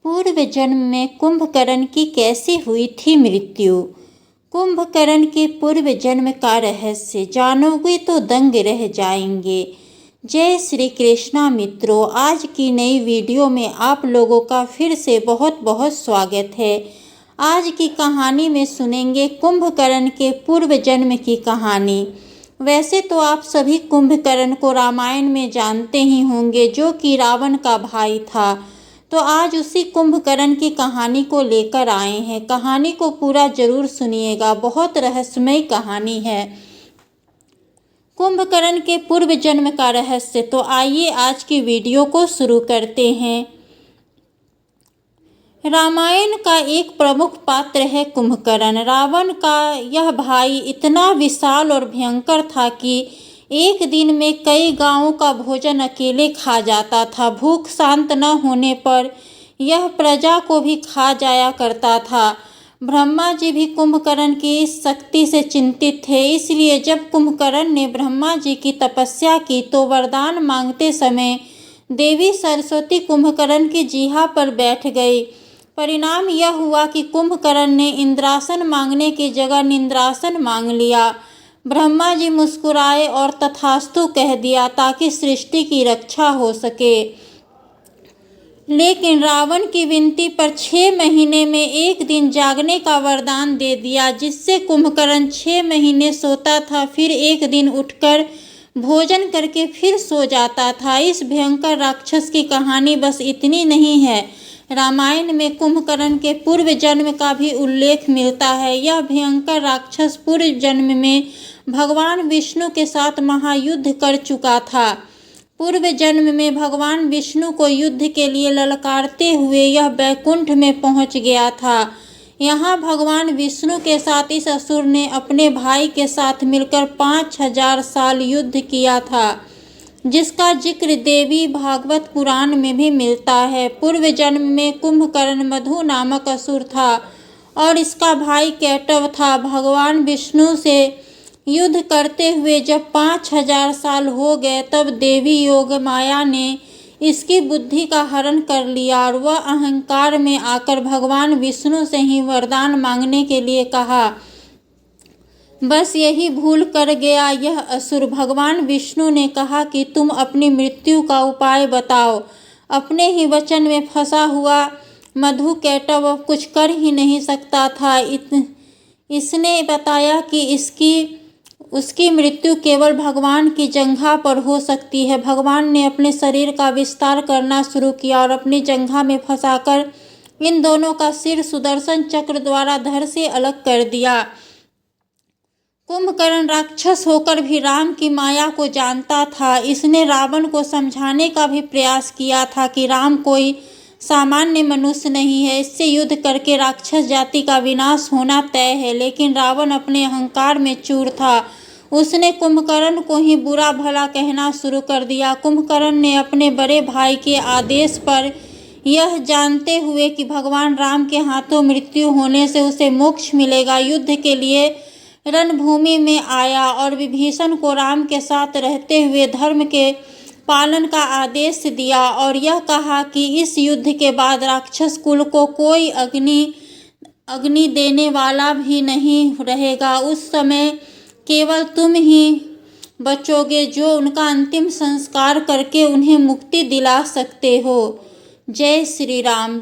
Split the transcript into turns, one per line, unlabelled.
पूर्व जन्म में कुंभकर्ण की कैसे हुई थी मृत्यु। कुंभकर्ण के पूर्व जन्म का रहस्य जानोगे तो दंग रह जाएंगे। जय श्री कृष्णा मित्रों, आज की नई वीडियो में आप लोगों का फिर से बहुत बहुत स्वागत है। आज की कहानी में सुनेंगे कुंभकर्ण के पूर्व जन्म की कहानी। वैसे तो आप सभी कुंभकर्ण को रामायण में जानते ही होंगे, जो कि रावण का भाई था। तो आज उसी कुंभकर्ण की कहानी को लेकर आए हैं। कहानी को पूरा जरूर सुनिएगा, बहुत रहस्यमय कहानी है। कुंभकर्ण के पूर्व जन्म का रहस्य। तो आइए आज की वीडियो को शुरू करते हैं। रामायण का एक प्रमुख पात्र है कुंभकर्ण। रावण का यह भाई इतना विशाल और भयंकर था कि एक दिन में कई गांवों का भोजन अकेले खा जाता था। भूख शांत न होने पर यह प्रजा को भी खा जाया करता था। ब्रह्मा जी भी कुंभकर्ण की इस शक्ति से चिंतित थे। इसलिए जब कुंभकर्ण ने ब्रह्मा जी की तपस्या की तो वरदान मांगते समय देवी सरस्वती कुंभकर्ण की जीहा पर बैठ गई। परिणाम यह हुआ कि कुंभकर्ण ने इंद्रासन मांगने की जगह निंद्रासन मांग लिया। ब्रह्मा जी मुस्कुराए और तथास्तु कह दिया ताकि सृष्टि की रक्षा हो सके। लेकिन रावण की विनती पर 6 महीने में एक दिन जागने का वरदान दे दिया, जिससे कुंभकर्ण 6 महीने सोता था, फिर एक दिन उठकर भोजन करके फिर सो जाता था। इस भयंकर राक्षस की कहानी बस इतनी नहीं है। रामायण में कुंभकर्ण के पूर्व जन्म का भी उल्लेख मिलता है। यह भयंकर राक्षस पूर्व जन्म में भगवान विष्णु के साथ महायुद्ध कर चुका था। पूर्व जन्म में भगवान विष्णु को युद्ध के लिए ललकारते हुए यह बैकुंठ में पहुंच गया था। यहाँ भगवान विष्णु के साथ इस असुर ने अपने भाई के साथ मिलकर 5000 साल युद्ध किया था, जिसका जिक्र देवी भागवत पुराण में भी मिलता है। पूर्व जन्म में कुंभकर्ण मधु नामक असुर था और इसका भाई कैटव था। भगवान विष्णु से युद्ध करते हुए जब 5000 साल हो गए तब देवी योग माया ने इसकी बुद्धि का हरण कर लिया और वह अहंकार में आकर भगवान विष्णु से ही वरदान मांगने के लिए कहा। बस यही भूल कर गया यह असुर। भगवान विष्णु ने कहा कि तुम अपनी मृत्यु का उपाय बताओ। अपने ही वचन में फंसा हुआ मधु कैटव अब कुछ कर ही नहीं सकता था। इसने बताया कि उसकी मृत्यु केवल भगवान की जंघा पर हो सकती है। भगवान ने अपने शरीर का विस्तार करना शुरू किया और अपनी जंघा में फंसाकर इन दोनों का सिर सुदर्शन चक्र द्वारा धड़ से अलग कर दिया। कुंभकर्ण राक्षस होकर भी राम की माया को जानता था। इसने रावण को समझाने का भी प्रयास किया था कि राम कोई सामान्य मनुष्य नहीं है, इससे युद्ध करके राक्षस जाति का विनाश होना तय है। लेकिन रावण अपने अहंकार में चूर था। उसने कुंभकर्ण को ही बुरा भला कहना शुरू कर दिया। कुंभकर्ण ने अपने बड़े भाई के आदेश पर यह जानते हुए कि भगवान राम के हाथों मृत्यु होने से उसे मोक्ष मिलेगा, युद्ध के लिए रणभूमि में आया और विभीषण को राम के साथ रहते हुए धर्म के पालन का आदेश दिया और यह कहा कि इस युद्ध के बाद राक्षस कुल को कोई अग्नि देने वाला भी नहीं रहेगा। उस समय केवल तुम ही बचोगे जो उनका अंतिम संस्कार करके उन्हें मुक्ति दिला सकते हो। जय श्री राम।